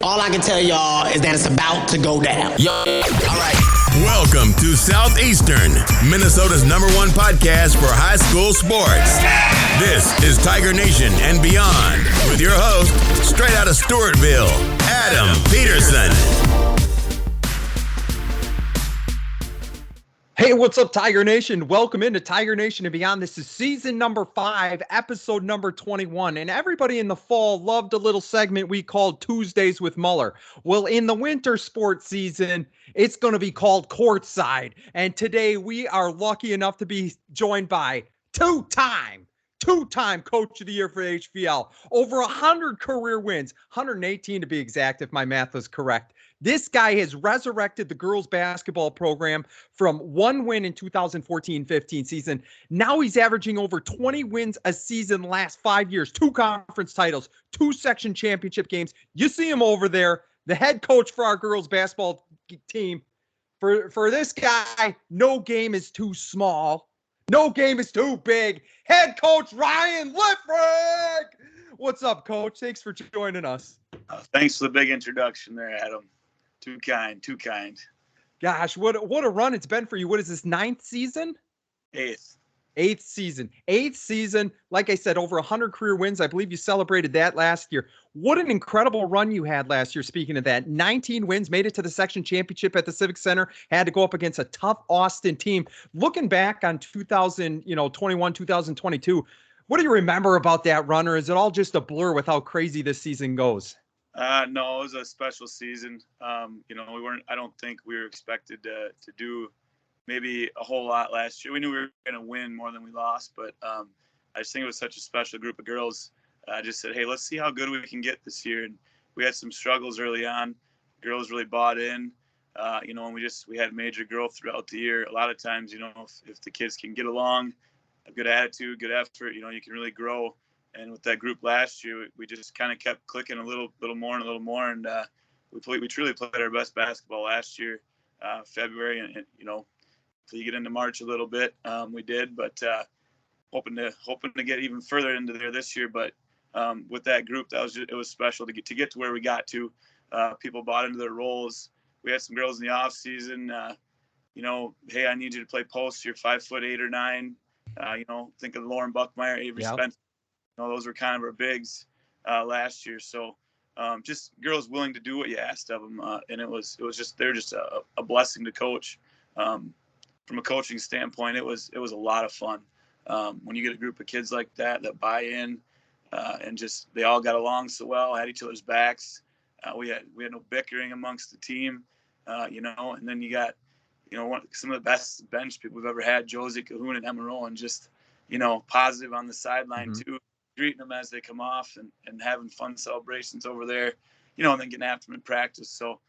All I can tell y'all is that it's about to go down. Yo. All right. Welcome to Southeastern, Minnesota's #1 podcast for high school sports. This is Tiger Nation and Beyond with your host, straight out of Stewartville, Adam Peterson. Hey, what's up, Tiger Nation? Welcome into Tiger Nation and Beyond. This is season number 5, episode number 21. And everybody in the fall loved a little segment we called Tuesdays with Muller. Well, in the winter sports season, it's going to be called Courtside. And today we are lucky enough to be joined by two-time Coach of the Year for HVL. Over 100 career wins, 118 to be exact if my math is correct. This guy has resurrected the girls basketball program from 1 win in 2014-15 season. Now he's averaging over 20 wins a season last 5 years, 2 conference titles, 2 section championship games. You see him over there, the head coach for our girls basketball team. For this guy, no game is too small. No game is too big. Head coach Ryan Liffrig. What's up, coach? Thanks for joining us. Thanks for the big introduction there, Adam. Too kind. Gosh, what a run it's been for you. What is this, 9th season? 8th. 8th season. Like I said, over 100 career wins. I believe you celebrated that last year. What an incredible run you had last year. Speaking of that, 19 wins, made it to the section championship at the Civic Center, had to go up against a tough Austin team. Looking back on 2021, 2022, what do you remember about that run, or is it all just a blur with how crazy this season goes? No, it was a special season. I don't think we were expected to do maybe a whole lot last year. We knew we were going to win more than we lost, but I just think it was such a special group of girls. I just said, hey, let's see how good we can get this year. And we had some struggles early on. Girls really bought in, and we had major growth throughout the year. A lot of times, if the kids can get along, a good attitude, good effort, you can really grow. And with that group last year, we just kind of kept clicking a little more, and we truly played our best basketball last year, February, and until you get into March a little bit, we did, but hoping to get even further into there this year. But with that group, it was special to get to where we got to. People bought into their roles. We had some girls in the off season. Hey, I need you to play post. You're 5'8" or 9. Think of Lauren Buckmeyer, Avery Spencer. Those were kind of our bigs last year. So just girls willing to do what you asked of them. And they're just a blessing to coach. From a coaching standpoint, it was a lot of fun. When you get a group of kids like that buy in and just they all got along so well, had each other's backs. We had no bickering amongst the team, and then you got, some of the best bench people we've ever had, Josie Cahoon and Emma Rowan, just, positive on the sideline too. Greeting them as they come off and having fun celebrations over there, and then getting after them in practice. So,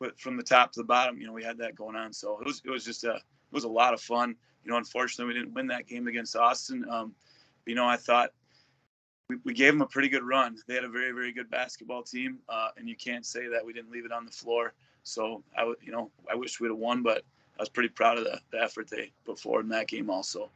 but from the top to the bottom, we had that going on. So it was a lot of fun. Unfortunately, we didn't win that game against Austin. I thought we gave them a pretty good run. They had a very, very good basketball team, and you can't say that we didn't leave it on the floor. So I wish we'd have won, but I was pretty proud of the effort they put forward in that game also.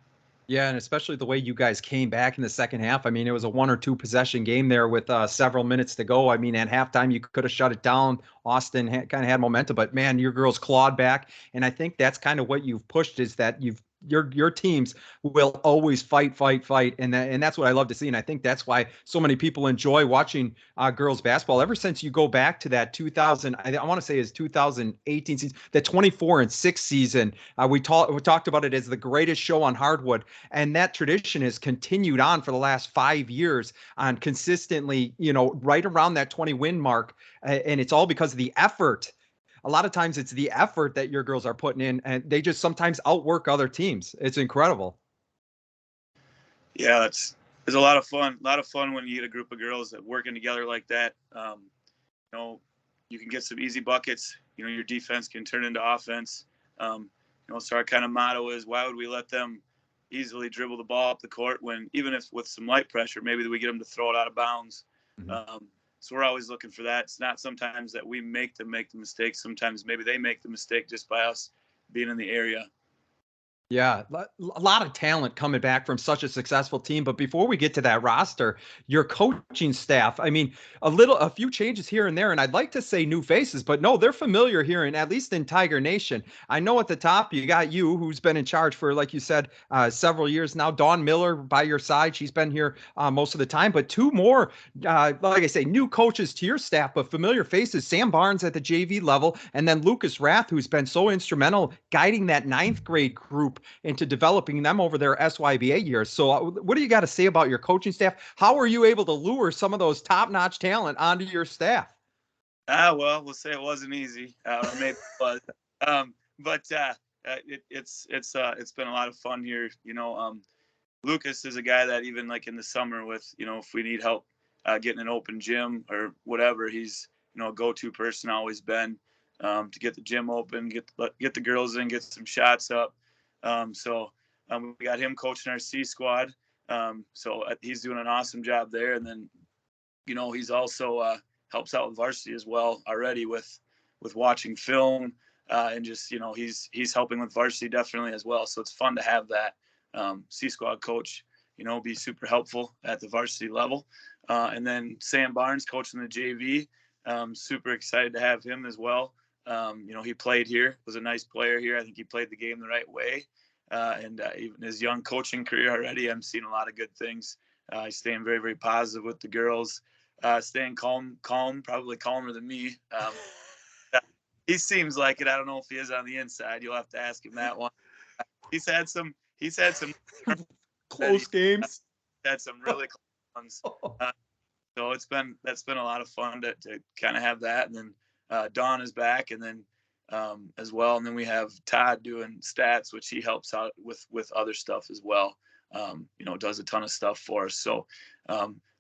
Yeah, and especially the way you guys came back in the second half. I mean, it was a 1 or 2 possession game there with several minutes to go. I mean, at halftime, you could have shut it down. Austin kind of had momentum, but man, your girls clawed back. And I think that's kind of what you've pushed, is that your teams will always fight. And that's what I love to see. And I think that's why so many people enjoy watching girls basketball ever since you go back to that 2018 season, the 24-6 season. We talked about it as the greatest show on hardwood. And that tradition has continued on for the last 5 years on consistently, right around that 20 win mark. And it's all because of the effort. A lot of times it's the effort that your girls are putting in, and they just sometimes outwork other teams. It's incredible. Yeah, it's a lot of fun. A lot of fun when you get a group of girls that working together like that. You can get some easy buckets. Your defense can turn into offense. So our kind of motto is, why would we let them easily dribble the ball up the court when, even if with some light pressure, maybe we get them to throw it out of bounds. Mm-hmm. So we're always looking for that. It's not sometimes that we make them make the mistake. Sometimes maybe they make the mistake just by us being in the area. Yeah, a lot of talent coming back from such a successful team. But before we get to that roster, your coaching staff, I mean, a few changes here and there, and I'd like to say new faces, but no, they're familiar here, and at least in Tiger Nation. I know at the top you got you, who's been in charge for, like you said, several years now. Dawn Miller by your side, she's been here most of the time. But two more, like I say, new coaches to your staff, but familiar faces: Sam Barnes at the JV level, and then Lucas Rath, who's been so instrumental guiding that ninth grade group into developing them over their SYBA years. So what do you got to say about your coaching staff? How are you able to lure some of those top-notch talent onto your staff? Well, we'll say it wasn't easy. Maybe it was. But it's been a lot of fun here. Lucas is a guy that even like in the summer with, if we need help getting an open gym or whatever, he's, a go-to person always been to get the gym open, get the girls in, get some shots up. We got him coaching our C squad. So he's doing an awesome job there. And then, he's also helps out with varsity as well already with watching film and just, he's helping with varsity definitely as well. So it's fun to have that C squad coach, be super helpful at the varsity level. And then Sam Barnes coaching the JV. Super excited to have him as well. He played here, was a nice player here. I think he played the game the right way. And even his young coaching career already, I'm seeing a lot of good things. He's staying very, very positive with the girls, staying calm, probably calmer than me. He seems like it. I don't know if he is on the inside. You'll have to ask him that one. He's had some close games. Had some really close ones. So that's been a lot of fun to kind of have that. And then Dawn is back, and then as well. And then we have Todd doing stats, which he helps out with other stuff as well. Does a ton of stuff for us. So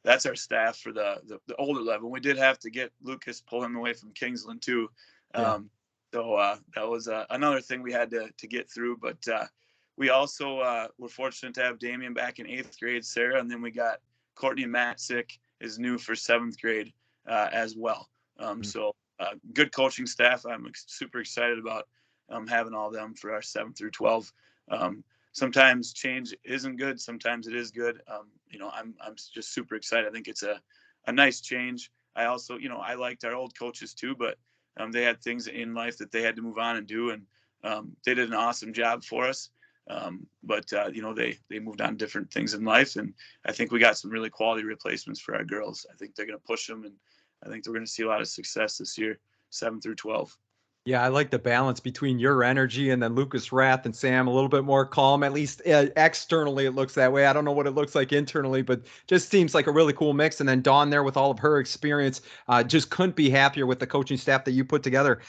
that's our staff for the older level. We did have to get Lucas, pull him away from Kingsland too. So that was another thing we had to get through. But we also were fortunate to have Damien back in 8th grade, Sarah, and then we got Courtney Matzik is new for 7th grade as well. So good coaching staff. I'm super excited about having all of them for our 7 through 12. Sometimes change isn't good. Sometimes it is good. I'm just super excited. I think it's a nice change. I also, I liked our old coaches too, but they had things in life that they had to move on and do. And they did an awesome job for us. But they moved on to different things in life. And I think we got some really quality replacements for our girls. I think they're going to push them, and I think we're going to see a lot of success this year, 7 through 12. Yeah, I like the balance between your energy and then Lucas Rath and Sam, a little bit more calm. At least externally, it looks that way. I don't know what it looks like internally, but just seems like a really cool mix. And then Dawn there with all of her experience, just couldn't be happier with the coaching staff that you put together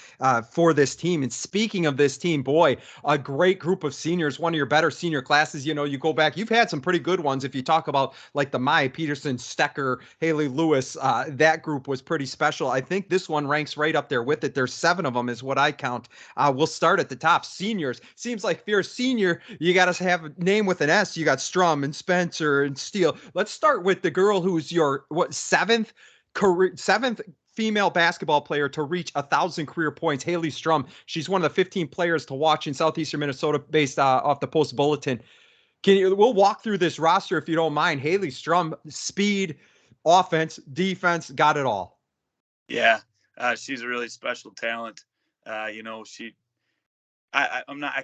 for this team. And speaking of this team, boy, a great group of seniors, one of your better senior classes. You go back, you've had some pretty good ones. If you talk about like the Maya Peterson, Stecker, Haley Lewis, that group was pretty special. I think this one ranks right up there with it. There's 7 of them is what I count. We'll start at the top. Seniors. Seems like if you're a senior, you got to have a name with an S. You got Strum and Spencer and Steele. Let's start with the girl who's your seventh female basketball player to reach 1,000 career points, Haley Strum. She's one of the 15 players to watch in southeastern Minnesota based off the Post Bulletin. We'll walk through this roster if you don't mind. Haley Strum, speed, offense, defense, got it all. Yeah, she's a really special talent. I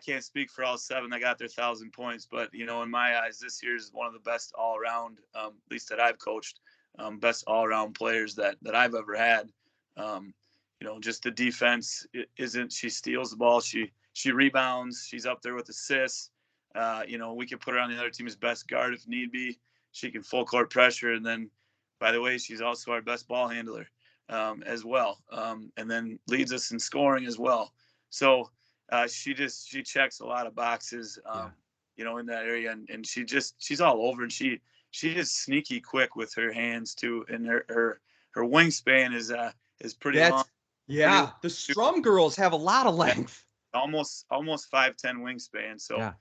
can't speak for all 7 that got their 1,000 points, but in my eyes, this year is one of the best all around, at least that I've coached, best all around players that I've ever had. Just the defense she steals the ball. She rebounds. She's up there with assists. We can put her on the other team's best guard if need be. She can full court pressure. And then, by the way, she's also our best ball handler. As well, and then leads us in scoring as well. So she checks a lot of boxes, in that area, and she's all over, and she is sneaky quick with her hands too, and her wingspan is pretty long. Yeah, the Strum girls have a lot of length. Almost 5'10" wingspan, so yeah.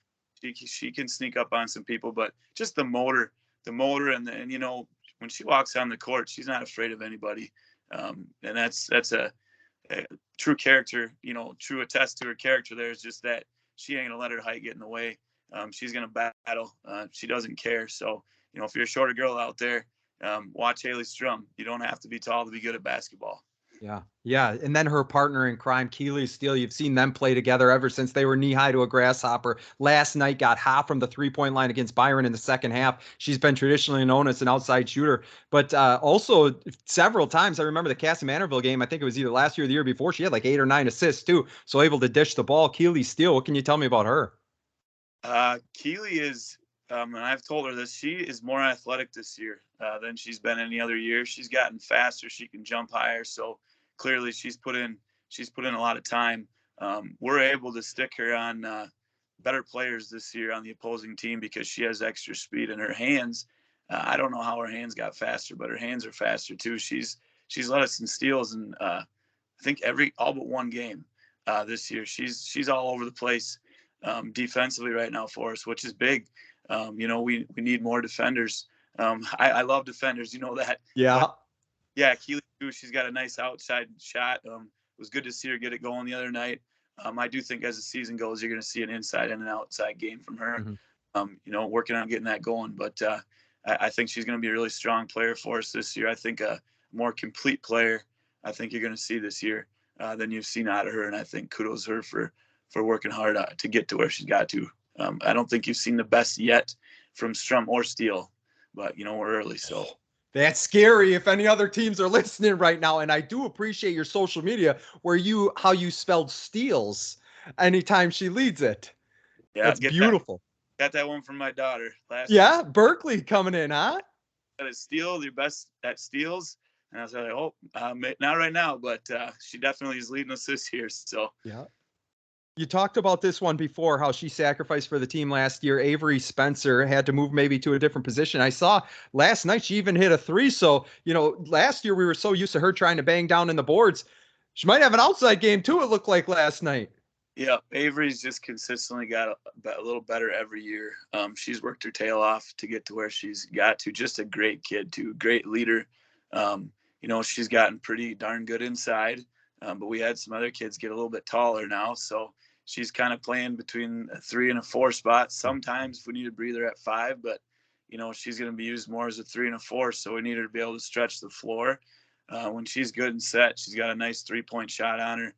She can sneak up on some people, but just the motor, and when she walks on the court, she's not afraid of anybody. And that's a true character, true attest to her character. There's just that she ain't gonna let her height get in the way. She's gonna battle. She doesn't care. So, if you're a shorter girl out there, watch Haley Strum. You don't have to be tall to be good at basketball. Yeah. Yeah. And then her partner in crime, Keely Steele, you've seen them play together ever since they were knee high to a grasshopper. Last night got hot from the 3-point line against Byron in the second half. She's been traditionally known as an outside shooter, but also several times. I remember the Cassie Manorville game. I think it was either last year or the year before. She had like 8 or 9 assists too. So able to dish the ball. Keely Steele, what can you tell me about her? Keely is, and I've told her this, she is more athletic this year than she's been any other year. She's gotten faster. She can jump higher. So clearly she's put in a lot of time. We're able to stick her on better players this year on the opposing team because she has extra speed in her hands. I don't know how her hands got faster, but her hands are faster too. She's led us in steals in I think all but one game this year. She's all over the place defensively right now for us, which is big. We need more defenders. I love defenders, you know that. Yeah. But, yeah, Keely too. She's got a nice outside shot. It was good to see her get it going the other night. I do think as the season goes, you're going to see an inside and an outside game from her. Mm-hmm. Working on getting that going. But I think she's going to be a really strong player for us this year. I think a more complete player. I think you're going to see this year than you've seen out of her. And I think kudos her for working hard to get to where she's got to. I don't think you've seen the best yet from Strum or Steele, but we're early, so. That's scary if any other teams are listening right now. And I do appreciate your social media how you spelled steals anytime she leads it. Yeah, that's beautiful. Got that one from my daughter last year. Berkeley coming in, huh? That is Steele, your best at steals. And I was like, not right now, but she definitely is leading us this year. So yeah. You talked about this one before, how she sacrificed for the team last year. Avery Spencer had to move maybe to a different position. I saw last night she even hit a 3. So, last year we were so used to her trying to bang down in the boards. She might have an outside game too, it looked like last night. Yeah, Avery's just consistently got a little better every year. She's worked her tail off to get to where she's got to. Just a great kid too, great leader. She's gotten pretty darn good inside. But we had some other kids get a little bit taller now. So she's kind of playing between a 3 and a 4 spot. Sometimes if we need a breather at 5, but, she's going to be used more as a 3 and a 4. So we need her to be able to stretch the floor. When she's good and set, she's got a nice 3-point shot on her.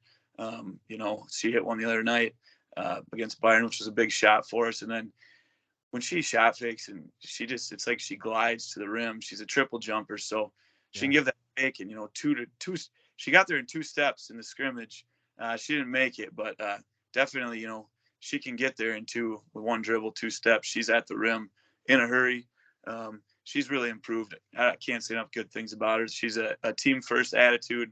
She hit one the other night against Byron, which was a big shot for us. And then when she shot fakes and it's like she glides to the rim. She's a triple jumper. So she can give that fake and, 2 to 2. She got there in 2 steps in the scrimmage. She didn't make it, but definitely, she can get there in 2 with 1 dribble, 2 steps. She's at the rim in a hurry. She's really improved. I can't say enough good things about her. She's a team first attitude.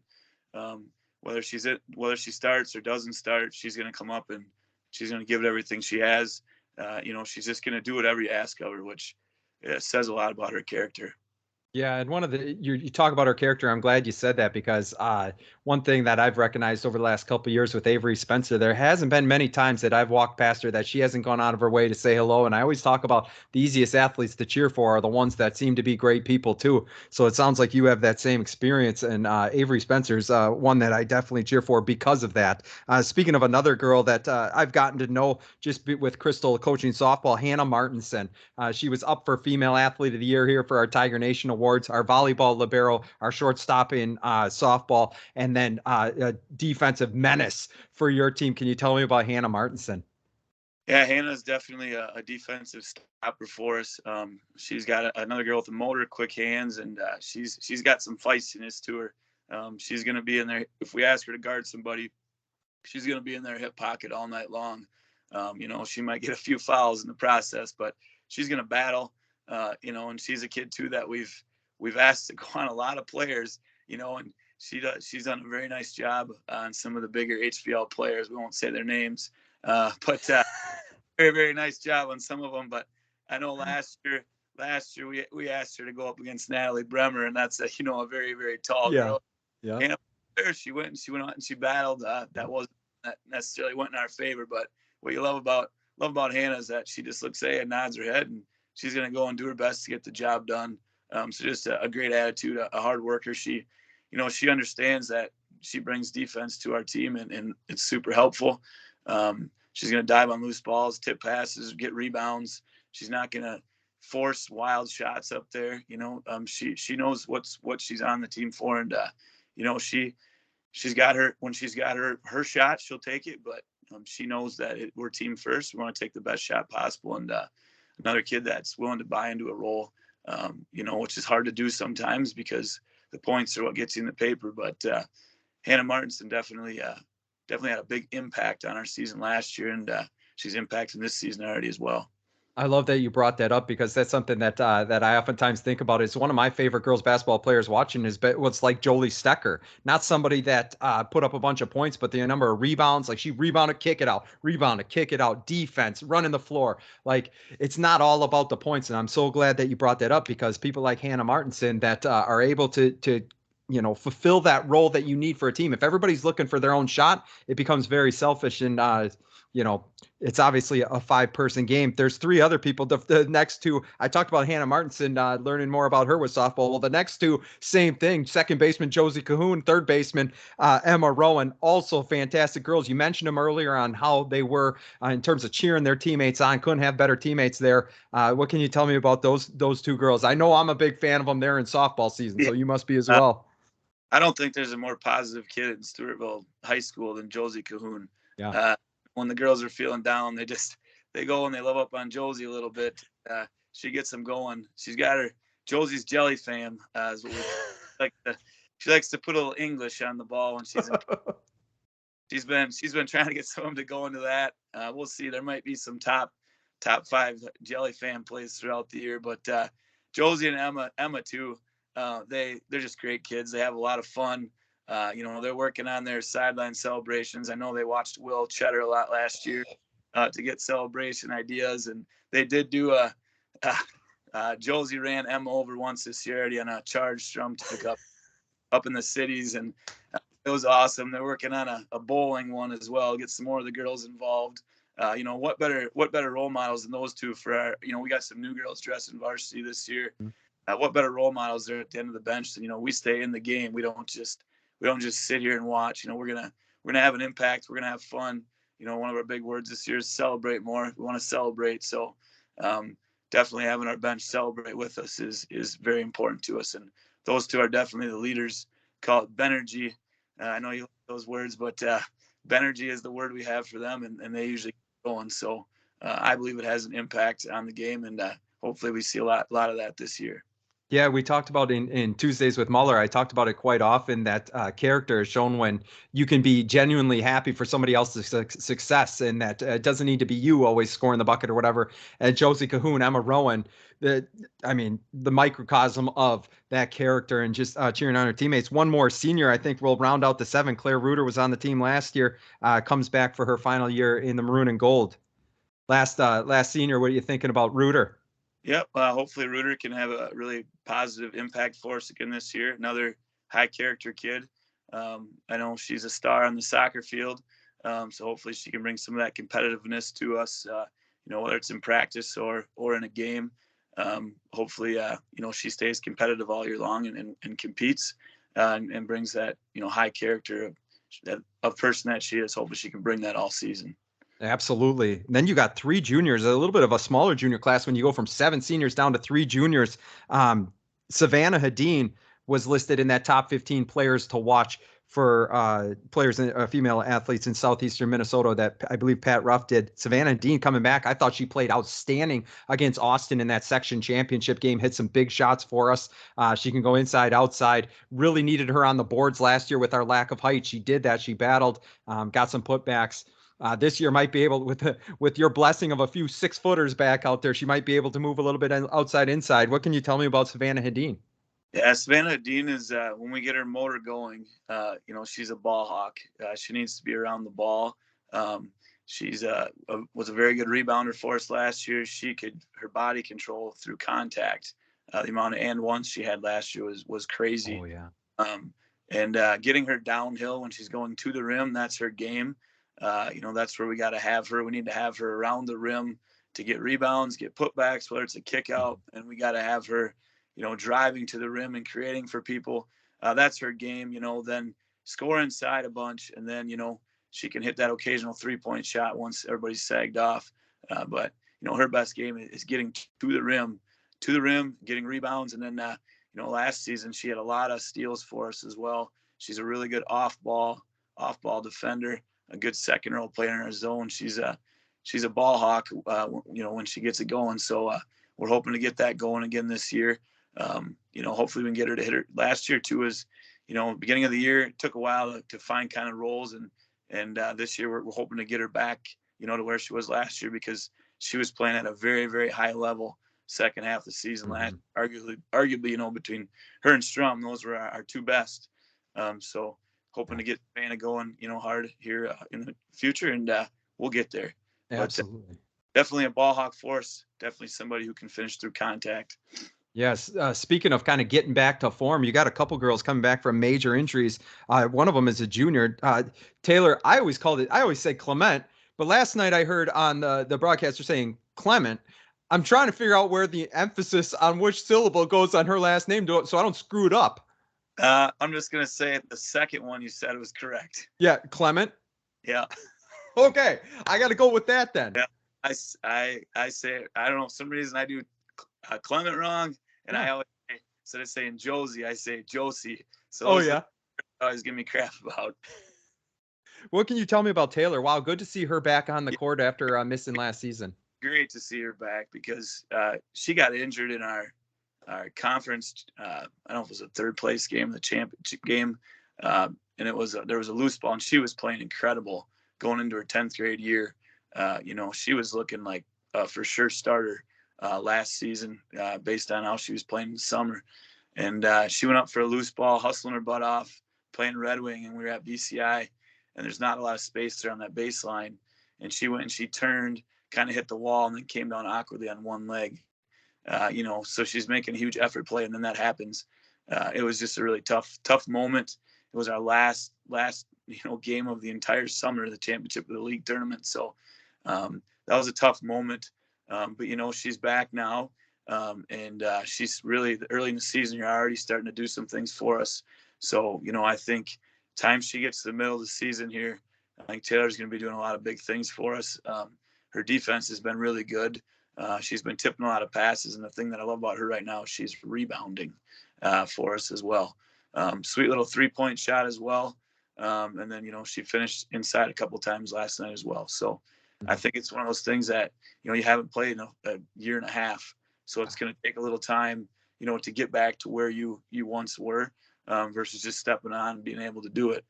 Whether she starts or doesn't start, she's going to come up and she's going to give it everything she has. She's just going to do whatever you ask of her, which says a lot about her character. Yeah, and you talk about her character. I'm glad you said that because one thing that I've recognized over the last couple of years with Avery Spencer, there hasn't been many times that I've walked past her that she hasn't gone out of her way to say hello. And I always talk about the easiest athletes to cheer for are the ones that seem to be great people too. So it sounds like you have that same experience, and Avery Spencer's one that I definitely cheer for because of that. Speaking of another girl that I've gotten to know just with Crystal coaching softball, Hannah Martinson. She was up for Female Athlete of the Year here for our Tiger Nation Awards, our volleyball libero, our shortstop in softball, and then a defensive menace for your team. Can you tell me about Hannah Martinson? Yeah, Hannah's definitely a defensive stopper for us. She's got another girl with a motor, quick hands, and she's got some feistiness to her. She's going to be in there. If we ask her to guard somebody, she's going to be in their hip pocket all night long. She might get a few fouls in the process, but she's going to battle. And she's a kid too that we've asked to go on a lot of players, and she's done a very nice job on some of the bigger HBL players. We won't say their names, but very, very nice job on some of them. But I know last year we asked her to go up against Natalie Bremer, and that's a very, very tall girl. Yeah. And there she went out and she battled. That wasn't necessarily went in our favor, but what you love about Hannah is that she just looks and nods her head, and she's going to go and do her best to get the job done. So just a great attitude, a hard worker. She understands that she brings defense to our team, and it's super helpful. she's going to dive on loose balls, tip passes, get rebounds. She's not going to force wild shots up there. She knows what she's on the team for. And, she's got when she's got her shot, she'll take it, but she knows that we're team first. We want to take the best shot possible. And another kid that's willing to buy into a role, which is hard to do sometimes because the points are what gets you in the paper. But Hannah Martinson definitely had a big impact on our season last year, and she's impacting this season already as well. I love that you brought that up because that's something that I oftentimes think about. It's one of my favorite girls basketball players watching is what's like Jolie Stecker, not somebody that put up a bunch of points, but the number of rebounds, like she rebounded, kick it out, defense, running the floor. Like it's not all about the points. And I'm so glad that you brought that up because people like Hannah Martinson that are able to fulfill that role that you need for a team. If everybody's looking for their own shot, it becomes very selfish. And, it's obviously a 5-person game. There's 3 other people. The next 2, I talked about Hannah Martinson, learning more about her with softball. Well, the next 2, same thing. Second baseman, Josie Cahoon, third baseman, Emma Rowan, also fantastic girls. You mentioned them earlier on how they were in terms of cheering their teammates on. Couldn't have better teammates there. What can you tell me about those 2 girls? I know I'm a big fan of them. They're in softball season, so you must be as well. I don't think there's a more positive kid in Stewartville High School than Josie Cahoon. Yeah. When the girls are feeling down, they go and they love up on Josie a little bit. She gets them going. She's got her Josie's Jelly Fam. Is what we like she likes to put a little English on the ball when she's in. She's been trying to get some of them to go into that. We'll see. There might be some top 5 Jelly Fam plays throughout the year, but Josie and Emma too. They're just great kids. They have a lot of fun. They're working on their sideline celebrations. I know they watched Will Cheddar a lot last year to get celebration ideas, and they did do Josie ran Emma over once this year already on a charge strum to pick up in the cities, and it was awesome. They're working on a bowling one as well. Get some more of the girls involved. What better role models than those 2 for our? We got some new girls dressing varsity this year. What better role models there at the end of the bench than we stay in the game. We don't just sit here and watch. We're gonna have an impact. We're gonna have fun. One of our big words this year is celebrate more. We want to celebrate. So definitely having our bench celebrate with us is very important to us. And those 2 are definitely the leaders. Call it Benergy. I know you like those words, but Benergy is the word we have for them, and they usually keep going. So I believe it has an impact on the game, and hopefully we see a lot of that this year. Yeah, we talked about in Tuesdays with Muller. I talked about it quite often that character is shown when you can be genuinely happy for somebody else's success, and that it doesn't need to be you always scoring the bucket or whatever. And Josie Cahoon, Emma Rowan, the microcosm of that character and just cheering on her teammates. One more senior, I think, will round out the 7. Claire Reuter was on the team last year, comes back for her final year in the maroon and gold. Last senior, what are you thinking about Reuter? Yep. Hopefully Reuter can have a really positive impact for us again this year. Another high character kid. I know she's a star on the soccer field. So hopefully she can bring some of that competitiveness to us, whether it's in practice or in a game. Hopefully, she stays competitive all year long and competes and brings that, high character of person that she is. Hopefully she can bring that all season. Absolutely. And then you got 3 juniors, a little bit of a smaller junior class when you go from 7 seniors down to 3 juniors. Savannah Hadeen was listed in that top 15 players to watch for players, female athletes in southeastern Minnesota that I believe Pat Ruff did. Savannah Hadeen coming back. I thought she played outstanding against Austin in that section championship game, hit some big shots for us. She can go inside, outside. Really needed her on the boards last year with our lack of height. She did that. She battled, got some putbacks. This year might be able, with your blessing of a few 6-footers back out there, she might be able to move a little bit outside, inside. What can you tell me about Savannah Hadeen? Yeah, Savannah Hadeen is, when we get her motor going, she's a ball hawk. She needs to be around the ball. She's was a very good rebounder for us last year. Her body control through contact, the amount of and ones she had last year was crazy. Oh yeah. And getting her downhill when she's going to the rim, that's her game. That's where we got to have her. We need to have her around the rim to get rebounds, get putbacks, whether it's a kick out, and we got to have her, driving to the rim and creating for people. That's her game, then score inside a bunch. And then, she can hit that occasional 3-point shot once everybody's sagged off. But her best game is getting to the rim, getting rebounds, and then last season she had a lot of steals for us as well. She's a really good off-ball defender, a good second-row player in her zone. She's a ball hawk, when she gets it going. So we're hoping to get that going again this year. Hopefully we can get her to hit her. Last year too was, beginning of the year, it took a while to find kind of roles, and this year we're hoping to get her back, to where she was last year, because she was playing at a very, very high level second half of the season last. Arguably, between her and Strum, those were our two best. So hoping to get Vanna going, hard here in the future, and we'll get there. Absolutely. But, definitely a ball hawk for us. Definitely somebody who can finish through contact. Yes. Speaking of kind of getting back to form, you got a couple girls coming back from major injuries. One of them is a junior. Taylor, I always say Clement, but last night I heard on the broadcaster saying Clement. I'm trying to figure out where the emphasis on which syllable goes on her last name so I don't screw it up. I'm just going to say the second one you said was correct. Yeah. Clement. Yeah. Okay. I got to go with that then. Yeah. I say, I don't know, for some reason I do Clement wrong. And I always say, instead of saying Josie, I say Josie. So always give me crap about. What can you tell me about Taylor? Wow, good to see her back on the court after missing last season. Great to see her back, because she got injured in our conference. I don't know if it was a third place game, the championship game, and there was a loose ball, and she was playing incredible going into her 10th grade year. She was looking like a for sure starter last season based on how she was playing in the summer. And she went up for a loose ball, hustling her butt off, playing Red Wing, and we were at BCI, and there's not a lot of space there on that baseline. And she went and she turned, kind of hit the wall, and then came down awkwardly on one leg. So she's making a huge effort play, and then that happens. It was just a really tough moment. It was our last game of the entire summer, the championship of the league tournament. So that was a tough moment. But she's back now, and she's really early in the season. You're already starting to do some things for us. So I think time she gets to the middle of the season here, I think Taylor's going to be doing a lot of big things for us. Her defense has been really good. She's been tipping a lot of passes, and the thing that I love about her right now, she's rebounding for us as well. Sweet little 3-point shot as well. And then, she finished inside a couple times last night as well. So I think it's one of those things that, you haven't played in a year and a half. So it's going to take a little time, to get back to where you once were versus just stepping on and being able to do it.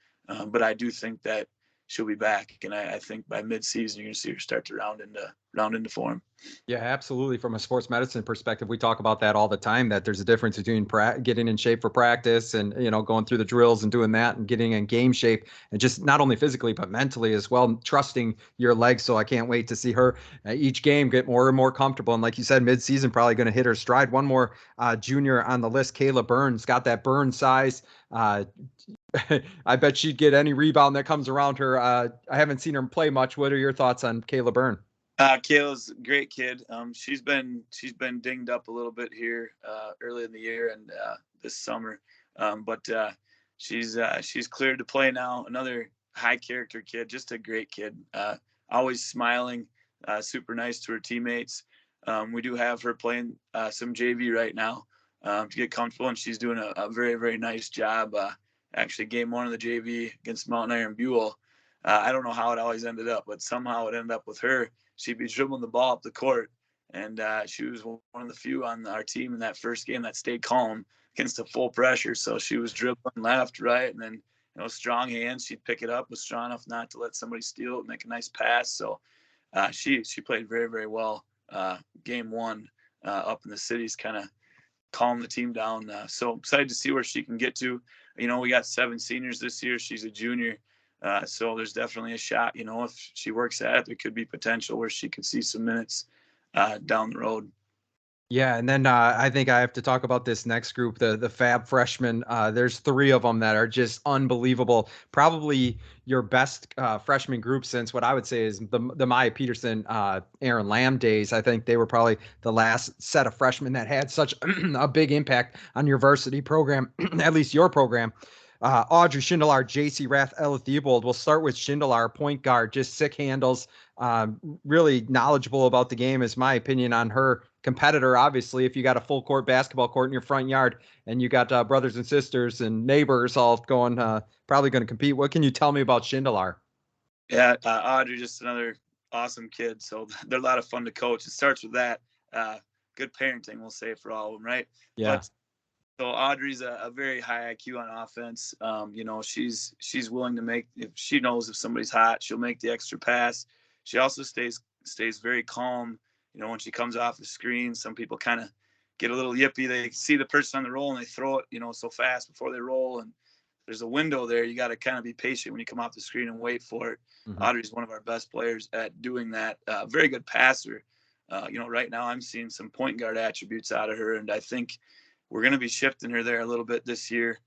But I do think that she'll be back. And I think by mid-season, you're going to see her start to round into form. Yeah, absolutely. From a sports medicine perspective, we talk about that all the time, that there's a difference between getting in shape for practice and, going through the drills and doing that and getting in game shape, and just not only physically, but mentally as well, trusting your legs. So I can't wait to see her each game get more and more comfortable. And like you said, mid-season, probably going to hit her stride. One more junior on the list, Kayla Burns, got that burn size. I bet she'd get any rebound that comes around her. I haven't seen her play much. What are your thoughts on Kayla Byrne? Kayla's a great kid. She's been dinged up a little bit here early in the year and this summer, but she's cleared to play now. Another high character kid, just a great kid. Always smiling, super nice to her teammates. We do have her playing some JV right now to get comfortable, and she's doing a very, very nice job. Actually, game one of the JV against Mount Iron Buell. I don't know how it always ended up, but somehow it ended up with her. She'd be dribbling the ball up the court, and she was one of the few on our team in that first game that stayed calm against the full pressure. So she was dribbling left, right, and then strong hands. She'd pick it up, was strong enough not to let somebody steal it, make a nice pass. So she played very, very well. Game one up in the cities, kind of calm the team down. So excited to see where she can get to. We got 7 seniors this year. She's a junior. So there's definitely a shot, if she works at it, there could be potential where she could see some minutes down the road. Yeah, and then I think I have to talk about this next group, the Fab freshmen. There's 3 of them that are just unbelievable. Probably your best freshman group since what I would say is the Maya Peterson, Aaron Lamb days. I think they were probably the last set of freshmen that had such a big impact on your varsity program, at least your program. Audrey Schindler, JC Rath, Ella Theobald. We'll start with Schindler, point guard, just sick handles, really knowledgeable about the game, is my opinion on her. Competitor, obviously, if you got a full court basketball court in your front yard and you got brothers and sisters and neighbors all going, probably going to compete. What can you tell me about Schindler? Yeah, Audrey, just another awesome kid. So they're a lot of fun to coach. It starts with that. Good parenting, we'll say, for all of them, right? Yeah. But so Audrey's a very high IQ on offense. She's willing to make, if she knows if somebody's hot, she'll make the extra pass. She also stays very calm. When she comes off the screen, some people kind of get a little yippy. They see the person on the roll and they throw it, so fast before they roll. And there's a window there. You got to kind of be patient when you come off the screen and wait for it. Mm-hmm. Audrey's one of our best players at doing that. Very good passer. Right now I'm seeing some point guard attributes out of her, and I think we're going to be shifting her there a little bit this year,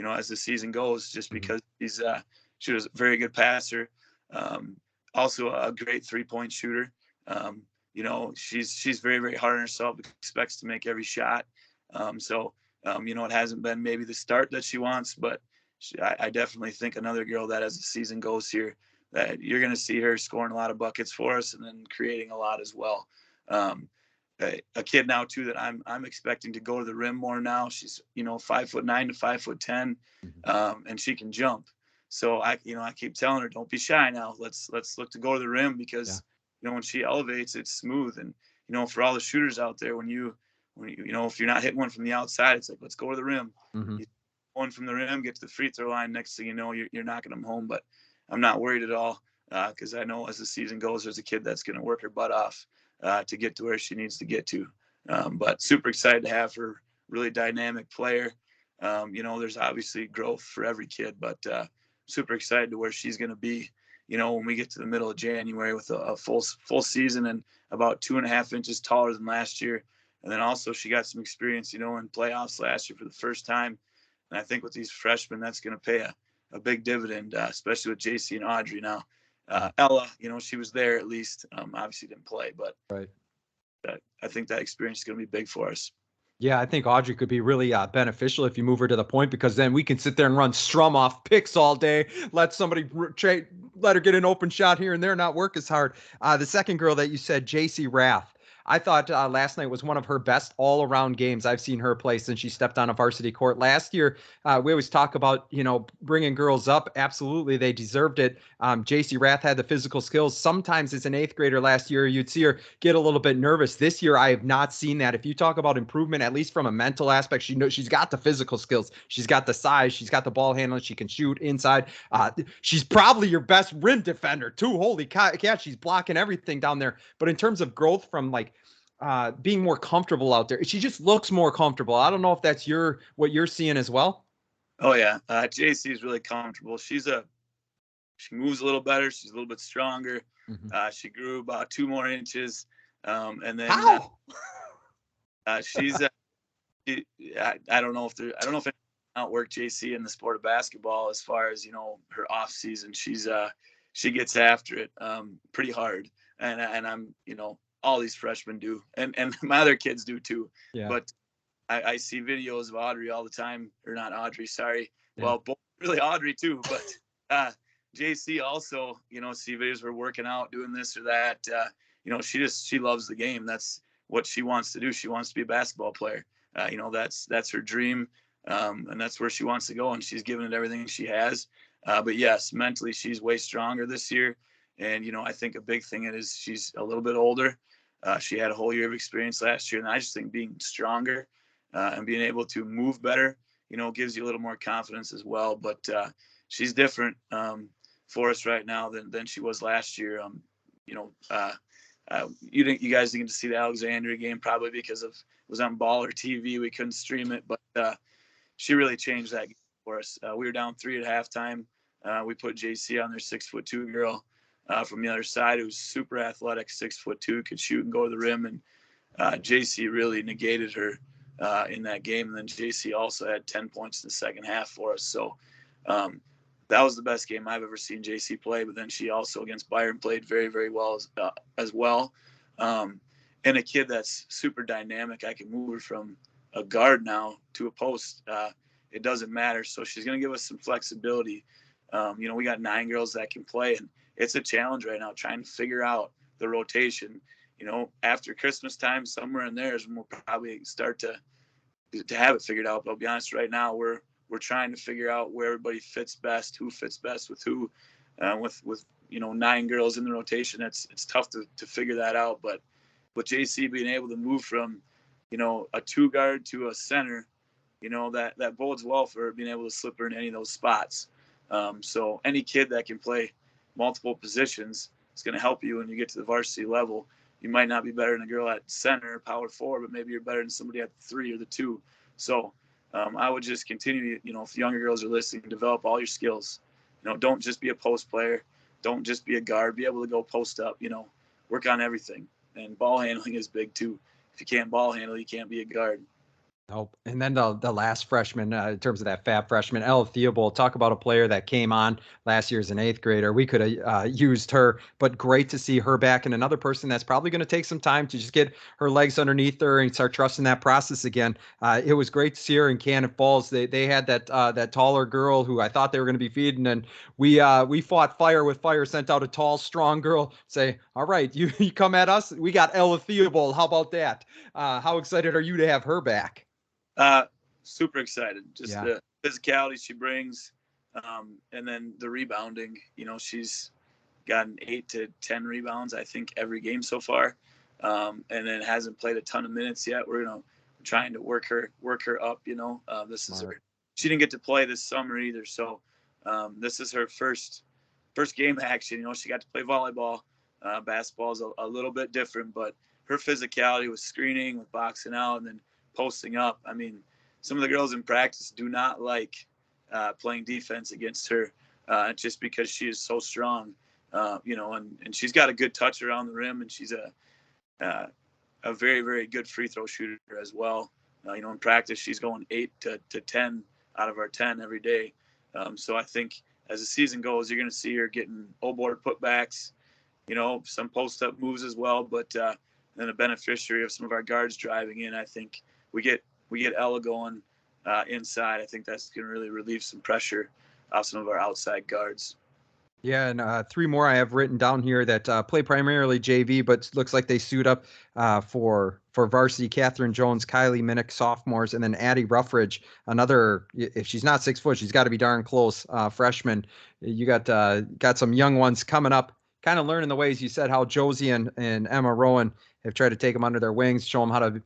as the season goes, just because she was a very good passer. Also a great 3-point shooter. She's very, very hard on herself, expects to make every shot. It hasn't been maybe the start that she wants, but I definitely think another girl that as the season goes here, that you're going to see her scoring a lot of buckets for us and then creating a lot as well. A kid now too that I'm expecting to go to the rim more now. She's 5'9" to 5'10", and she can jump. So I keep telling her, don't be shy now. Let's look to go to the rim, because when she elevates, it's smooth. And for all the shooters out there, when you if you're not hitting one from the outside, it's like, let's go to the rim. Mm-hmm. One from the rim, get to the free throw line. Next thing you know, you're knocking them home. But I'm not worried at all, because I know as the season goes, there's a kid that's going to work her butt off to get to where she needs to get to. But super excited to have her. Really dynamic player. There's obviously growth for every kid, but super excited to where she's going to be, when we get to the middle of January with a full season and about 2.5 inches taller than last year. And then also she got some experience, in playoffs last year for the first time. And I think with these freshmen, that's going to pay a big dividend, especially with JC and Audrey now. Ella, she was there at least. Obviously didn't play, but right. I think that experience is going to be big for us. Yeah, I think Audrey could be really beneficial if you move her to the point, because then we can sit there and run strum off picks all day. Let somebody let her get an open shot here and there, not work as hard. The second girl that you said, JC Rath. I thought last night was one of her best all-around games I've seen her play since she stepped on a varsity court. Last year, we always talk about, bringing girls up. Absolutely, they deserved it. JC Rath had the physical skills. Sometimes as an 8th grader last year, you'd see her get a little bit nervous. This year, I have not seen that. If you talk about improvement, at least from a mental aspect, she's got the physical skills. She's got the size. She's got the ball handling. She can shoot inside. She's probably your best rim defender, too. Holy cow, she's blocking everything down there. But in terms of growth from being more comfortable out there, she just looks more comfortable. I don't know if that's what you're seeing as well. Oh yeah, JC is really comfortable. She moves a little better. She's a little bit stronger. Mm-hmm. She grew about 2 more inches, and then she's. I don't know if it outwork JC in the sport of basketball as far as her off season. She gets after it pretty hard, and I'm all these freshmen do, and my other kids do too. Yeah. But I see videos of Audrey all the time, or not Audrey, sorry. Yeah. Well, both really Audrey too, but JC also, see videos of her working out, doing this or that. She loves the game. That's what she wants to do. She wants to be a basketball player. That's her dream, and that's where she wants to go, and she's given it everything she has. But yes, mentally she's way stronger this year. And, I think a big thing is she's a little bit older. She had a whole year of experience last year. And I just think being stronger and being able to move better, gives you a little more confidence as well. But she's different for us right now than she was last year. You guys didn't get to see the Alexandria game probably because it was on Ball or TV. We couldn't stream it. But she really changed that game for us. We were down 3 at halftime. We put JC on their 6'2" girl. From the other side, who was super athletic, 6'2", could shoot and go to the rim, and JC really negated her in that game. And then JC also had 10 points in the second half for us. So that was the best game I've ever seen JC play. But then she also against Byron played very, very well as well. And a kid that's super dynamic. I can move her from a guard now to a post. it doesn't matter. So she's going to give us some flexibility. We got 9 girls that can play, and it's a challenge right now trying to figure out the rotation. After Christmas time, somewhere in there is when we'll probably start to have it figured out. But I'll be honest, right now we're trying to figure out where everybody fits best, who fits best with who. With 9 girls in the rotation, it's tough to figure that out. But with JC being able to move from a 2 guard to a center, that bodes well for her being able to slip her in any of those spots. So any kid that can play multiple positions is going to help you when you get to the varsity level. You might not be better than a girl at center, power 4, but maybe you're better than somebody at the 3 or the 2. So I would just continue, if younger girls are listening, develop all your skills. Don't just be a post player. Don't just be a guard. Be able to go post up, work on everything. And ball handling is big too. If you can't ball handle, you can't be a guard. Nope. And then the last freshman, in terms of that fab freshman, Ella Theobald, talk about a player that came on last year as an 8th grader. We could have used her, but great to see her back, and another person that's probably going to take some time to just get her legs underneath her and start trusting that process again. It was great to see her in Cannon Falls. They had that taller girl who I thought they were going to be feeding, and we fought fire with fire, sent out a tall, strong girl, say, all right, you come at us. We got Ella Theobald. How about that? How excited are you to have her back? Super excited. Just the physicality she brings, and then the rebounding. She's gotten 8 to 10 rebounds, I think, every game so far, and then hasn't played a ton of minutes yet. We're trying to work her up. This is her. She didn't get to play this summer either, so this is her first game action. She got to play volleyball. Basketball is a little bit different, but her physicality with screening, with boxing out, and then posting up. I mean, some of the girls in practice do not like playing defense against her just because she is so strong, and she's got a good touch around the rim, and she's a very, very good free throw shooter as well. In practice, she's going 8 to 10 out of our 10 every day. So I think as the season goes, you're going to see her getting O-board putbacks, some post-up moves as well, but then a beneficiary of some of our guards driving in. I think we get Ella going inside. I think that's going to really relieve some pressure off some of our outside guards. Yeah, and 3 more I have written down here that play primarily JV, but looks like they suit up for varsity. Catherine Jones, Kylie Minnick, sophomores, and then Addie Ruffridge, another, if she's not 6 foot, she's got to be darn close, freshman. You got some young ones coming up, kind of learning the ways. You said how Josie and Emma Rowan have tried to take them under their wings, show them how to,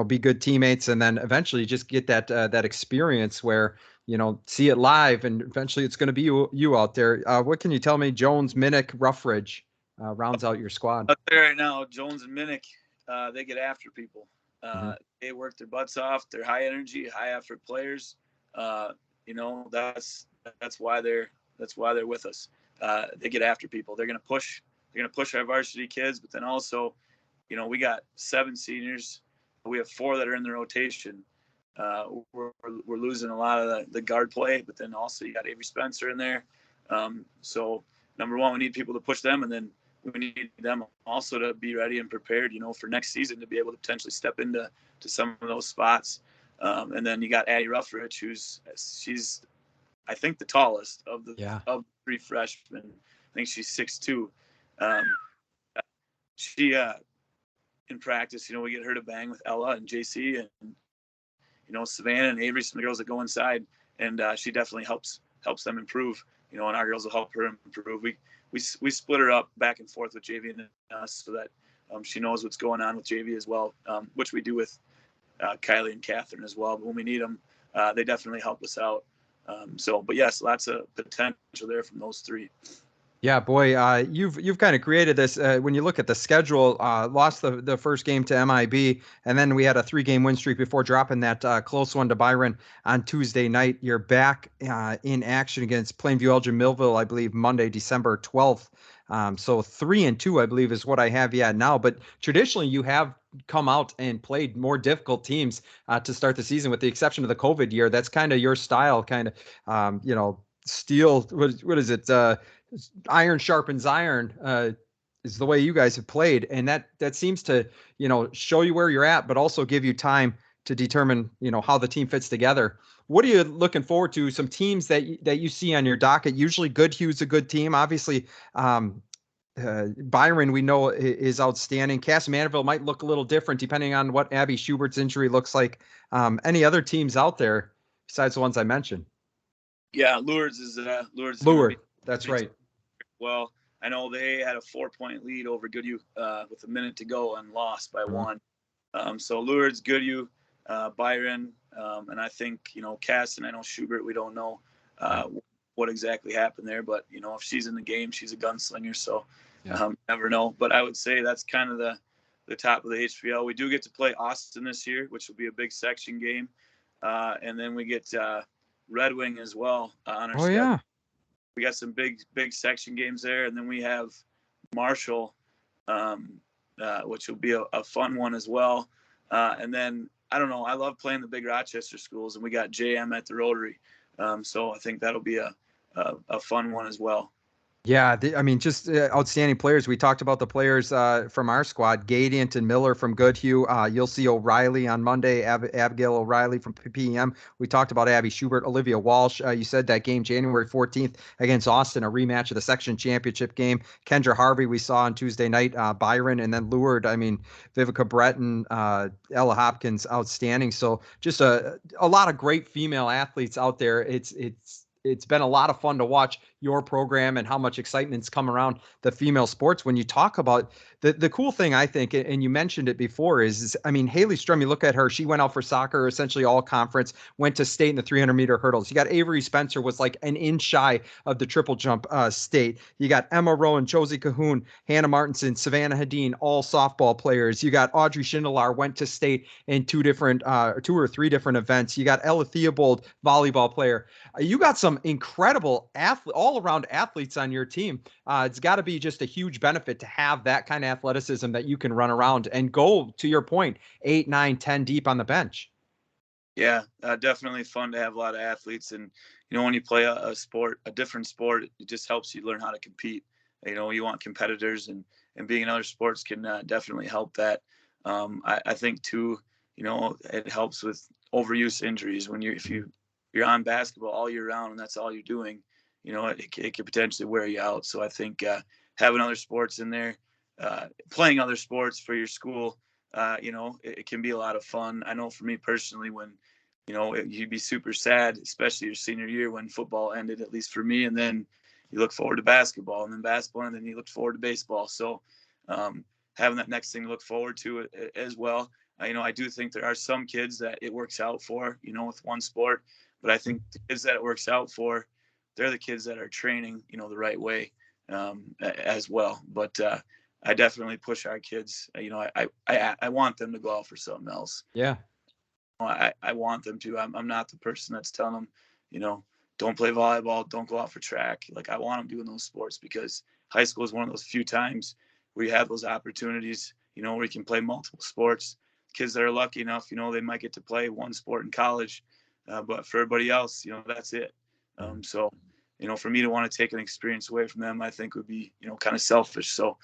be good teammates, and then eventually just get that experience where, see it live, and eventually it's going to be you out there. What can you tell me? Jones, Minnick, Ruffridge rounds out your squad. Up there right now, Jones and Minnick, they get after people. They work their butts off. They're high energy, high effort players. That's why they're with us. They get after people. They're going to push. They're going to push our varsity kids, but then also, we got 7 seniors. We have 4 that are in the rotation. We're losing a lot of the guard play, but then also you got Avery Spencer in there. So number one, we need people to push them, and then we need them also to be ready and prepared, for next season to be able to potentially step into some of those spots. And then you got Addie Ruffridge, she's I think the tallest of the 3 freshmen. I think she's 6'2". She in practice, we get her to bang with Ella and JC and Savannah and Avery, some of the girls that go inside, and she definitely helps them improve. And our girls will help her improve. We split her up back and forth with JV and us so that she knows what's going on with JV as well, which we do with Kylie and Catherine as well. But when we need them, they definitely help us out. But yes, lots of potential there from those 3. Yeah, boy, you've kind of created this. When you look at the schedule, lost the first game to MIB, and then we had a 3-game win streak before dropping that close one to Byron on Tuesday night. You're back in action against Plainview Elgin Millville, I believe, Monday, December 12th. So 3-2, I believe, is what I have you at now. But traditionally, you have come out and played more difficult teams to start the season, with the exception of the COVID year. That's kind of your style, kind of, steel. What is it? Iron sharpens iron is the way you guys have played, and that seems to show you where you're at, but also give you time to determine how the team fits together. what are you looking forward to? Some teams that you see on your docket. Usually, Goodhue's a good team. Obviously, Byron, we know, is outstanding. Cass Manville might look a little different depending on what Abby Schubert's injury looks like. Any other teams out there besides the ones I mentioned? Yeah, Lourdes is Lourdes. That's right. Well, I know they had a 4-point lead over Goodhue with a minute to go and lost by one. So Lourdes, Goodhue, Byron, and I think, Cass, and I know Schubert, we don't know what exactly happened there, but if she's in the game, she's a gunslinger, so never know. But I would say that's kind of the top of the HPL. We do get to play Austin this year, which will be a big section game, and then we get Red Wing as well on our schedule. Yeah. We got some big section games there, and then we have Marshall, which will be a fun one as well. And then I don't know, I love playing the big Rochester schools, and we got JM at the Rotary, so I think that'll be a fun one as well. Yeah, just outstanding players. We talked about the players from our squad, Gadiant and Miller from Goodhue. You'll see O'Reilly on Monday, Abigail O'Reilly from PM. We talked about Abby Schubert, Olivia Walsh. You said that game January 14th against Austin, a rematch of the section championship game. Kendra Harvey we saw on Tuesday night, Byron, and then Lourdes. Vivica Breton, Ella Hopkins, outstanding. So just a lot of great female athletes out there. It's been a lot of fun to watch your program and how much excitement's come around the female sports. When you talk about the cool thing, I think, and you mentioned it before, is Haley Strum, you look at her, she went out for soccer, essentially all conference, went to state in the 300-meter hurdles. You got Avery Spencer, was like an inch shy of the triple jump state. You got Emma Rowan, Josie Cahoon, Hannah Martinson, Savannah Hadeen, all softball players. You got Audrey Schindler, went to state in two or three different events. You got Ella Theobald, volleyball player. You got some incredible all-around athletes on your team. It's got to be just a huge benefit to have that kind of athleticism that you can run around and go, to your point, 8, 9, 10 deep on the bench. Yeah, definitely fun to have a lot of athletes. And, when you play a sport, a different sport, it just helps you learn how to compete. You want competitors, and being in other sports can definitely help that. I think too, it helps with overuse injuries when if you're on basketball all year round and that's all you're doing, it could potentially wear you out. So I think having other sports in there, playing other sports for your school, it can be a lot of fun. I know for me personally, when, you'd be super sad, especially your senior year when football ended, at least for me. And then you look forward to basketball, and then basketball, and then you look forward to baseball. So having that next thing to look forward to as well. I do think there are some kids that it works out for, with one sport. But I think the kids that it works out for, they're the kids that are training, the right way as well. But I definitely push our kids. I want them to go out for something else. Yeah. I want them to. I'm not the person that's telling them, don't play volleyball, don't go out for track. Like, I want them doing those sports, because high school is one of those few times where you have those opportunities, where you can play multiple sports. Kids that are lucky enough, they might get to play one sport in college. But for everybody else, that's it. So, for me to want to take an experience away from them, I think would be, kind of selfish. So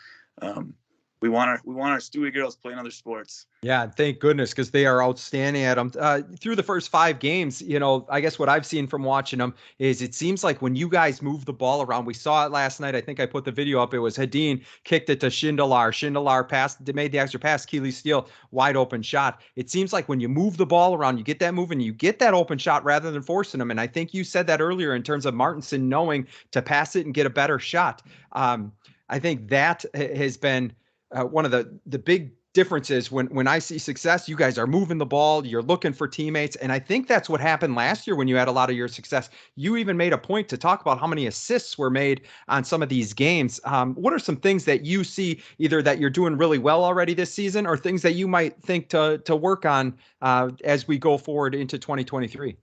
we want our Stewie girls playing other sports. Yeah, thank goodness, because they are outstanding at them. Through the first 5 games, I guess what I've seen from watching them is it seems like when you guys move the ball around, we saw it last night. I think I put the video up. It was Hadeen kicked it to Schindler. Schindler made the extra pass. Keely Steele, wide open shot. It seems like when you move the ball around, you get that moving, you get that open shot rather than forcing them. And I think you said that earlier in terms of Martinson knowing to pass it and get a better shot. I think that has been one of the big differences when I see success. You guys are moving the ball, you're looking for teammates. And I think that's what happened last year when you had a lot of your success. You even made a point to talk about how many assists were made on some of these games. What are some things that you see either that you're doing really well already this season, or things that you might think to work on as we go forward into 2023?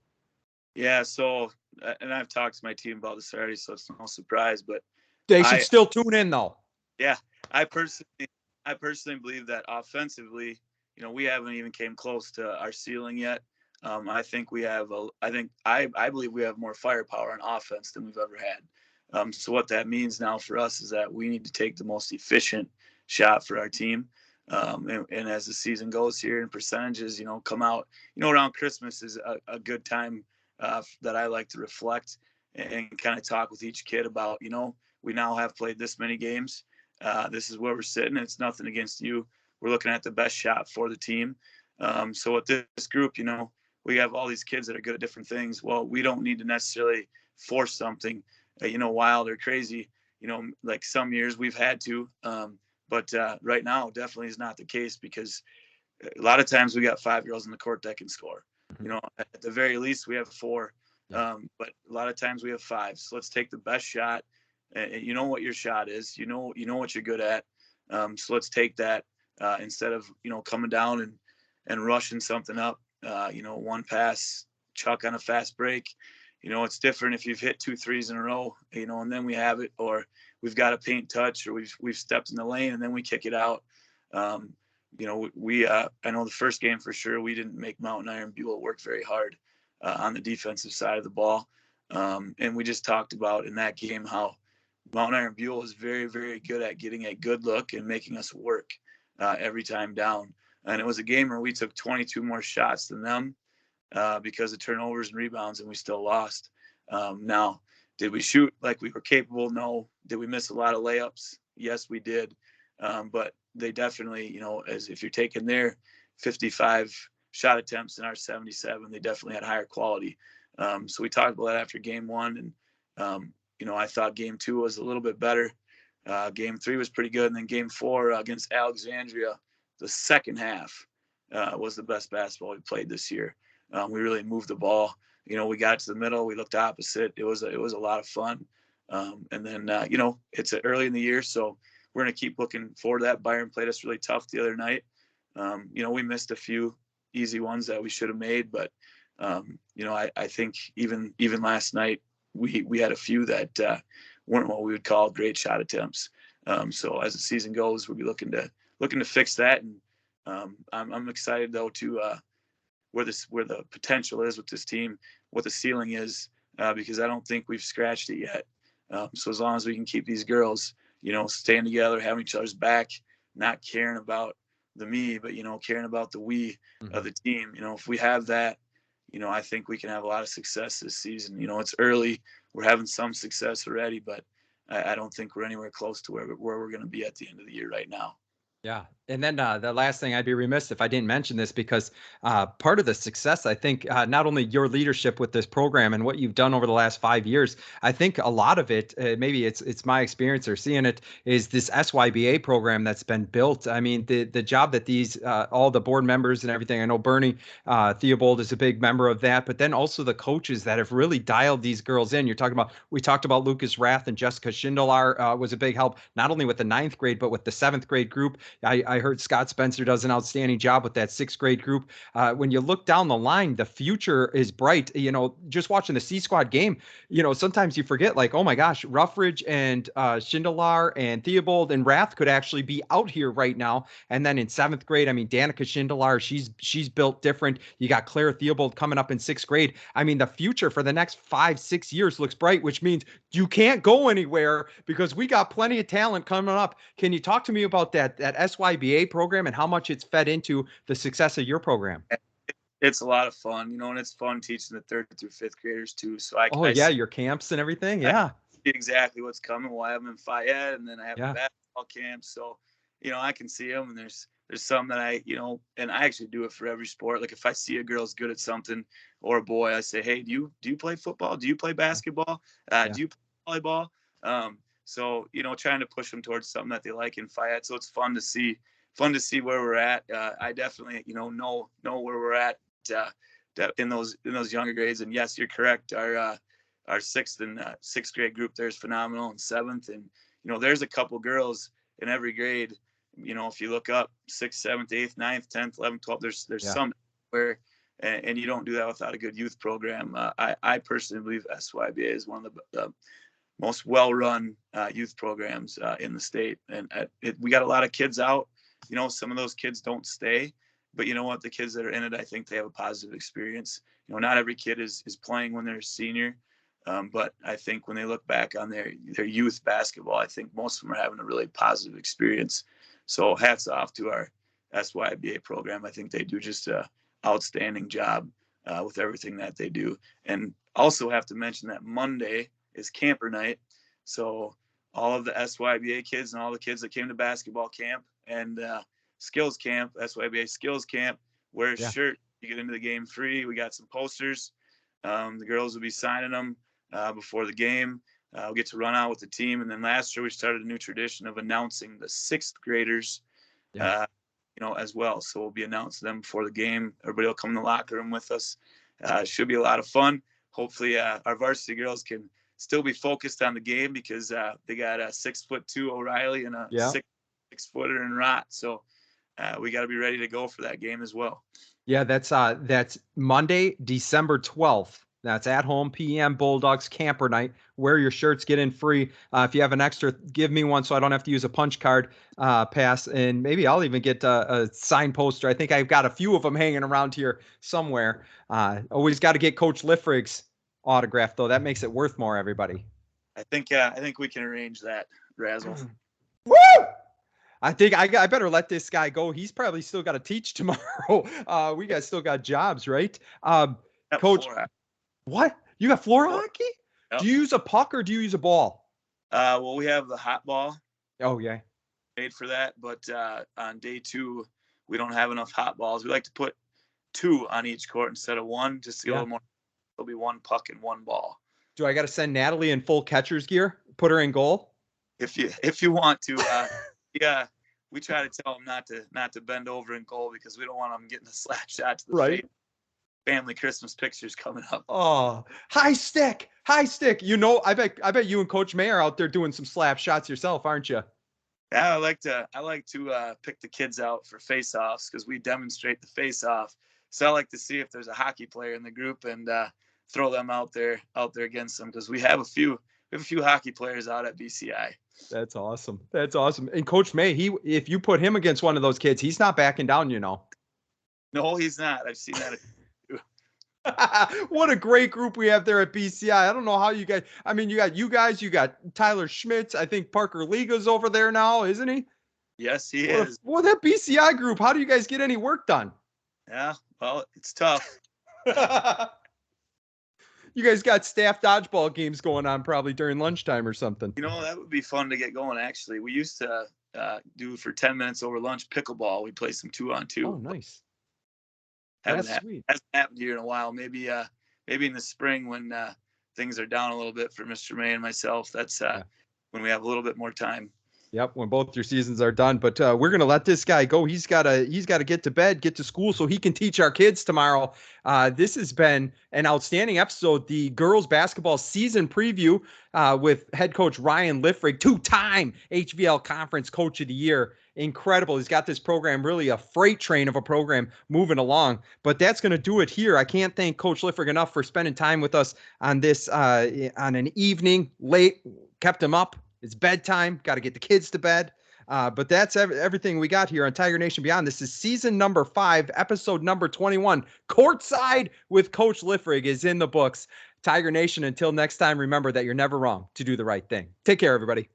Yeah. So, and I've talked to my team about this already, so it's no surprise, but they should still tune in though. Yeah. I personally believe that offensively, we haven't even came close to our ceiling yet. I think we have I believe we have more firepower on offense than we've ever had. So what that means now for us is that we need to take the most efficient shot for our team. And as the season goes here and percentages, come out, around Christmas is a good time that I like to reflect and kind of talk with each kid about, we now have played this many games. This is where we're sitting. It's nothing against you. We're looking at the best shot for the team. So with this group, we have all these kids that are good at different things. Well, we don't need to necessarily force something, wild or crazy, like some years we've had to. But right now definitely is not the case, because a lot of times we got 5 girls in the court that can score. At the very least we have 4, but a lot of times we have 5. So let's take the best shot. You know what your shot is. You know what you're good at. So let's take that instead of coming down and rushing something up. One pass, chuck on a fast break. It's different if you've hit 2 threes in a row. And then we have it, or we've got a paint touch, or we've stepped in the lane and then we kick it out. I know the first game for sure, we didn't make Mountain Iron Buell work very hard on the defensive side of the ball. And we just talked about in that game how Mountain Iron Buell is very, very good at getting a good look and making us work every time down. And it was a game where we took 22 more shots than them because of turnovers and rebounds, and we still lost. Now, did we shoot like we were capable? No. Did we miss a lot of layups? Yes, we did. But they definitely, as if you're taking their 55 shot attempts and our 77, they definitely had higher quality. So we talked about that after game 1. And, I thought game 2 was a little bit better. Game 3 was pretty good. And then game 4 against Alexandria, the second half was the best basketball we played this year. We really moved the ball. We got to the middle. We looked opposite. It was a lot of fun. And then, it's early in the year, so we're going to keep looking forward to that. Byron played us really tough the other night. We missed a few easy ones that we should have made, but I think even last night we had a few that weren't what we would call great shot attempts. So as the season goes, we'll be looking to fix that. And I'm excited though to where the potential is with this team, what the ceiling is, because I don't think we've scratched it yet. So as long as we can keep these girls, staying together, having each other's back, not caring about the me, but, caring about the we of the team. If we have that, I think we can have a lot of success this season. It's early. We're having some success already, but I don't think we're anywhere close to where we're going to be at the end of the year right now. Yeah. And then the last thing, I'd be remiss if I didn't mention this, because part of the success, I think, not only your leadership with this program and what you've done over the last 5 years, I think a lot of it, maybe it's my experience or seeing it, is this SYBA program that's been built. I mean, the job that these, all the board members and everything, I know Bernie Theobald is a big member of that, but then also the coaches that have really dialed these girls in. We talked about Lucas Rath and Jessica Schindler was a big help, not only with the 9th grade, but with the 7th grade group. I heard Scott Spencer does an outstanding job with that 6th grade group. When you look down the line, the future is bright. Just watching the C Squad game, sometimes you forget, like, oh my gosh, Ruffridge and Schindler and Theobald and Rath could actually be out here right now. And then in 7th grade, I mean, Danica Schindler, she's built different. You got Claire Theobald coming up in 6th grade. I mean, the future for the next 5-6 years looks bright, which means you can't go anywhere because we got plenty of talent coming up. Can you talk to me about that SYBA program and how much it's fed into the success of your program? It's a lot of fun, and it's fun teaching the 3rd through 5th graders too. So I see your camps and everything. Yeah. I see exactly what's coming. We'll have them in Fayette, and then I have basketball camps. So, I can see them, and there's some that and I actually do it for every sport. Like if I see a girl's good at something or a boy, I say, hey, do you play football? Do you play basketball? Do you play volleyball? So, trying to push them towards something that they like in Fayette. So it's fun to see where we're at. I definitely, know where we're at in those younger grades. And yes, you're correct. Our 6th and 6th grade group there is phenomenal, and 7th. And, there's a couple girls in every grade. If you look up 6th, 7th, 8th, 9th, 10th, 11th, 12th, there's some where, and you don't do that without a good youth program. I personally believe SYBA is one of the most well-run youth programs in the state. And we got a lot of kids out. Some of those kids don't stay, but you know what? The kids that are in it, I think they have a positive experience. Not every kid is playing when they're a senior, but I think when they look back on their youth basketball, I think most of them are having a really positive experience. So hats off to our SYBA program. I think they do just an outstanding job with everything that they do. And also have to mention that Monday is camper night. So all of the SYBA kids and all the kids that came to basketball camp and skills camp, SYBA skills camp, wear a shirt. You get into the game free. We got some posters. The girls will be signing them before the game. We'll get to run out with the team. And then last year we started a new tradition of announcing the 6th graders, as well. So we'll be announcing them before the game. Everybody will come in the locker room with us. It should be a lot of fun. Hopefully our varsity girls can still be focused on the game because they got a 6'2" O'Reilly and a 6-footer in Rott. So we got to be ready to go for that game as well. Yeah, that's Monday, December 12th. That's at home, PM Bulldogs camper night. Wear your shirts, get in free. If you have an extra, give me one so I don't have to use a punch card pass. And maybe I'll even get a signed poster. I think I've got a few of them hanging around here somewhere. Always got to get Coach Liffrig's autograph, though. That makes it worth more, everybody. I think we can arrange that, Razzle. Woo! I think I better let this guy go. He's probably still got to teach tomorrow. We guys still got jobs, right? Coach, what? You got floor hockey? Yep. Do you use a puck or do you use a ball? Well, we have the hot ball. Oh, yeah. Made for that, but on day 2, we don't have enough hot balls. We like to put 2 on each court instead of 1, just to get a little more. There'll be 1 puck and 1 ball. Do I got to send Natalie in full catcher's gear? Put her in goal? If you want to, yeah. We try to tell them not to bend over in goal because we don't want them getting a slap shot to the face. Family Christmas pictures coming up. Oh, high stick. You know, I bet you and Coach May are out there doing some slap shots yourself, aren't you? Yeah, I like to pick the kids out for face-offs because we demonstrate the face-off. So I like to see if there's a hockey player in the group and throw them out there against them because we have a few hockey players out at BCI. That's awesome. And Coach May, if you put him against one of those kids, he's not backing down, you know. No, he's not. I've seen that. What a great group we have there at BCI. I don't know how you guys, I mean, you got Tyler Schmitz. I think Parker Liga's over there now, isn't he? Yes, he is. Well, that BCI group, how do you guys get any work done? Yeah, well, it's tough. You guys got staff dodgeball games going on probably during lunchtime or something. You know, that would be fun to get going, actually. We used to do for 10 minutes over lunch pickleball. We play some 2-on-2. Oh, nice. Hasn't happened here in a while. Maybe in the spring when things are down a little bit for Mr. May and myself. That's when we have a little bit more time. Yep, when both your seasons are done. But we're gonna let this guy go. He's gotta get to bed, get to school, so he can teach our kids tomorrow. This has been an outstanding episode. The girls basketball season preview with head coach Ryan Liffrig, 2-time HVL Conference Coach of the Year. Incredible. He's got this program, really a freight train of a program moving along. But that's going to do it here. I can't thank Coach Liffrig enough for spending time with us on this on an evening late. Kept him up. It's bedtime. Got to get the kids to bed. But that's everything we got here on Tiger Nation Beyond. This is season number 5, episode number 21. Courtside with Coach Liffrig is in the books. Tiger Nation, until next time, remember that you're never wrong to do the right thing. Take care, everybody.